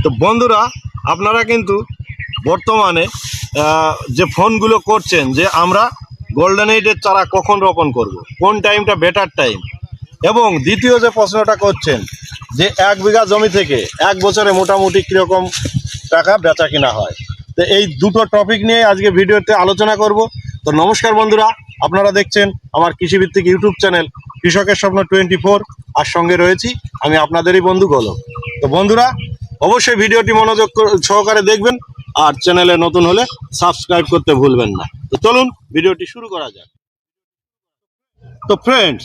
তো বন্ধুরা, আপনারা কিন্তু বর্তমানে যে ফোনগুলো করছেন যে আমরা গোল্ডেন এইডের চারা কখন রোপণ করব, কোন টাইমটা বেটার টাইম, এবং দ্বিতীয় যে প্রশ্নটা করছেন যে 1 বিঘা জমি থেকে 1 বছরে মোটামুটি কীরকম টাকা বেচা কিনা হয়। তো এই দুটো টপিক নিয়ে আজকে ভিডিওতে আলোচনা করব। তো নমস্কার বন্ধুরা, আপনারা দেখছেন আমার কৃষিভিত্তিক ইউটিউব চ্যানেল কৃষকের স্বপ্ন 24, আর সঙ্গে রয়েছি আমি আপনাদেরই বন্ধু গোলক। তো বন্ধুরা, অবশ্যই ভিডিওটি মনোযোগ সহকারে দেখবেন, আর চ্যানেলে নতুন হলে সাবস্ক্রাইব করতে ভুলবেন না। তো চলুন ভিডিওটি শুরু করা যাক। তো ফ্রেন্ডস,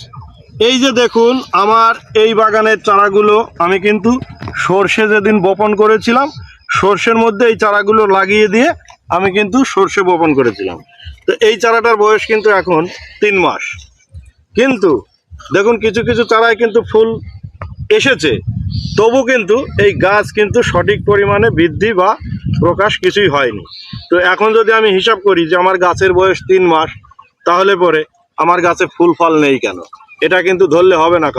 এই যে দেখুন আমার এই বাগানের চারাগুলো আমি কিন্তু সর্ষে যেদিন বপন করেছিলাম, সর্ষের মধ্যে এই চারাগুলো লাগিয়ে দিয়ে আমি কিন্তু সর্ষে বপন করেছিলাম। তো এই চারাটার বয়স কিন্তু এখন 3 মাস। কিন্তু দেখুন কিছু কিছু চারায় কিন্তু ফুল এসেছে, তবু কিন্তু এই গাছ কিন্তু সঠিক পরিমাণে বৃদ্ধি বা প্রকাশ কিছুই হয়নি। তো এখন যদি আমি হিসাব করি যে আমার গাছের বয়স 3 মাস, তাহলে পরে আমার গাছে ফুল ফল নেই কেন, এটা কিন্তু ধরলে হবে না।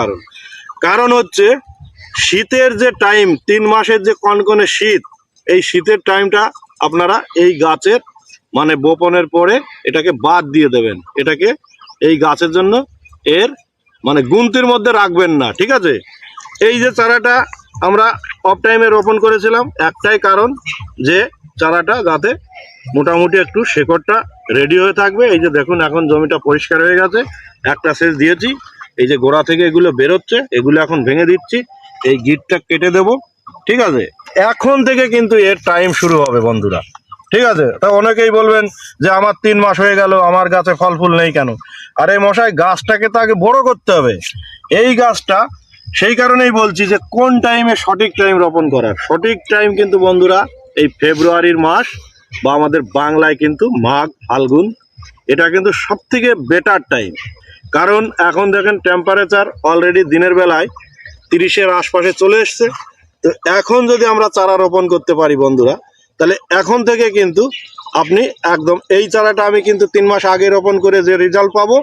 কারণ হচ্ছে শীতের যে টাইম, 3 মাসের যে কনকনে শীত, এই শীতের টাইমটা আপনারা এই গাছের মানে বপনের পরে এটাকে বাদ দিয়ে দেবেন। এটাকে এই গাছের জন্য এর মানে গুনতির মধ্যে রাখবেন না, ঠিক আছে। এই যে চারাটা আমরা অফ টাইমে রোপণ করেছিলাম, একটাই কারণ যে চারাটা যাতে মোটামুটি একটু শেকড়টা রেডি হয়ে থাকবে। এই যে দেখুন এখন জমিটা পরিষ্কার হয়ে গেছে, একটা সেচ দিয়েছি, এই যে গোড়া থেকে এগুলো বেরোচ্ছে, এগুলো এখন ভেঙে দিচ্ছি, এই গিটটা কেটে দেব, ঠিক আছে। এখন থেকে কিন্তু এর টাইম শুরু হবে বন্ধুরা, ঠিক আছে। তা অনেকেই বলবেন যে আমার 3 মাস হয়ে গেল, আমার গাছে ফল ফুল নেই কেন। আরে মশাই, গাছটাকে তো আগে বড় করতে হবে। এই গাছটা সেই কারণেই বলছি যে কোন টাইমে সঠিক টাইম রোপণ করার। সঠিক টাইম কিন্তু বন্ধুরা এই ফেব্রুয়ারির মাস, বা আমাদের বাংলায় কিন্তু মাঘ ফাল্গুন, এটা কিন্তু সবথেকে বেটার টাইম। কারণ এখন দেখেন টেম্পারেচার অলরেডি দিনের বেলায় 30-এর আশপাশে চলে এসছে। তো এখন যদি আমরা চারা রোপণ করতে পারি বন্ধুরা, তাহলে এখন থেকে কিন্তু আপনি একদম এই চারাটা আমি কিন্তু 3 মাস আগে রোপণ করে যে রেজাল্ট পাবো,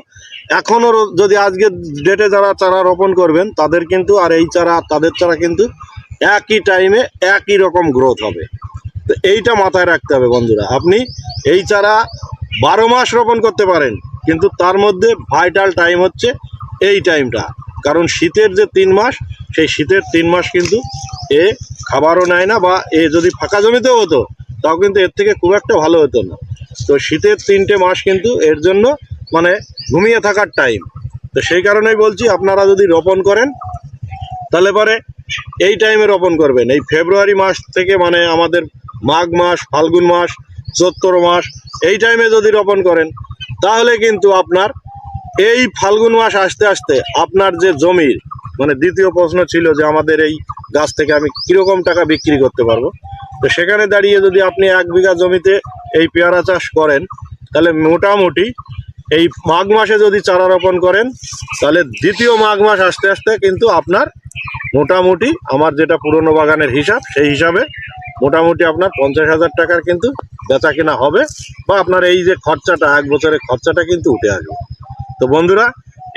এখনও যদি আজকে ডেটে যারা চারা রোপণ করবেন তাদের কিন্তু আর এই চারা তাদের চারা কিন্তু একই টাইমে একই রকম গ্রোথ হবে। তো এইটা মাথায় রাখতে হবে বন্ধুরা। আপনি এই চারা 12 মাস রোপণ করতে পারেন, কিন্তু তার মধ্যে ভাইটাল টাইম হচ্ছে এই টাইমটা। কারণ শীতের যে 3 মাস, সেই শীতের 3 মাস কিন্তু এ খাবারও নেয় না, বা এ যদি ফাঁকা জমিতেও হতো তাও কিন্তু এর থেকে খুব একটা ভালো হতো না। তো শীতের 3টে মাস কিন্তু এর জন্য মানে ঘুমিয়ে থাকার টাইম। তো সেই কারণেই বলছি, আপনারা যদি রোপণ করেন তাহলে পরে এই টাইমে রোপণ করবেন। এই ফেব্রুয়ারি মাস থেকে মানে আমাদের মাঘ মাস, ফাল্গুন মাস, চৈত্র মাস, এই টাইমে যদি রোপণ করেন তাহলে কিন্তু আপনার এই ফাল্গুন মাস আসতে আসতে আপনার যে জমির মানে দ্বিতীয় প্রশ্ন ছিল যে আমাদের এই গাছ থেকে আমি কীরকম টাকা বিক্রি করতে পারবো। তো সেখানে দাঁড়িয়ে যদি আপনি 1 বিঘা জমিতে এই পেয়ারা চাষ করেন, তাহলে মোটামুটি এই মাঘ মাসে যদি চারা রোপণ করেন, তাহলে দ্বিতীয় মাঘ মাস আসতে আসতে কিন্তু আপনার মোটামুটি আমার যেটা পুরনো বাগানের হিসাব, সেই হিসাবে মোটামুটি আপনার 50,000 টাকার কিন্তু বেচা কেনা হবে, বা আপনার এই যে খরচাটা 1 বছরের খরচাটা কিন্তু উঠে আসবে। তো বন্ধুরা,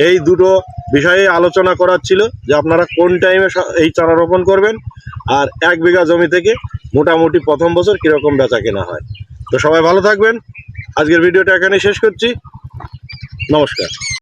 এই দুটো বিষয়ে আলোচনা করার ছিল যে আপনারা কোন টাইমে এই চারা রোপণ করবেন, আর 1 বিঘা জমি থেকে মোটামুটি প্রথম বছর কীরকম বেচা কেনা হয়। তো সবাই ভালো থাকবেন। আজকের ভিডিওটা এখানেই শেষ করছি। নমস্কার।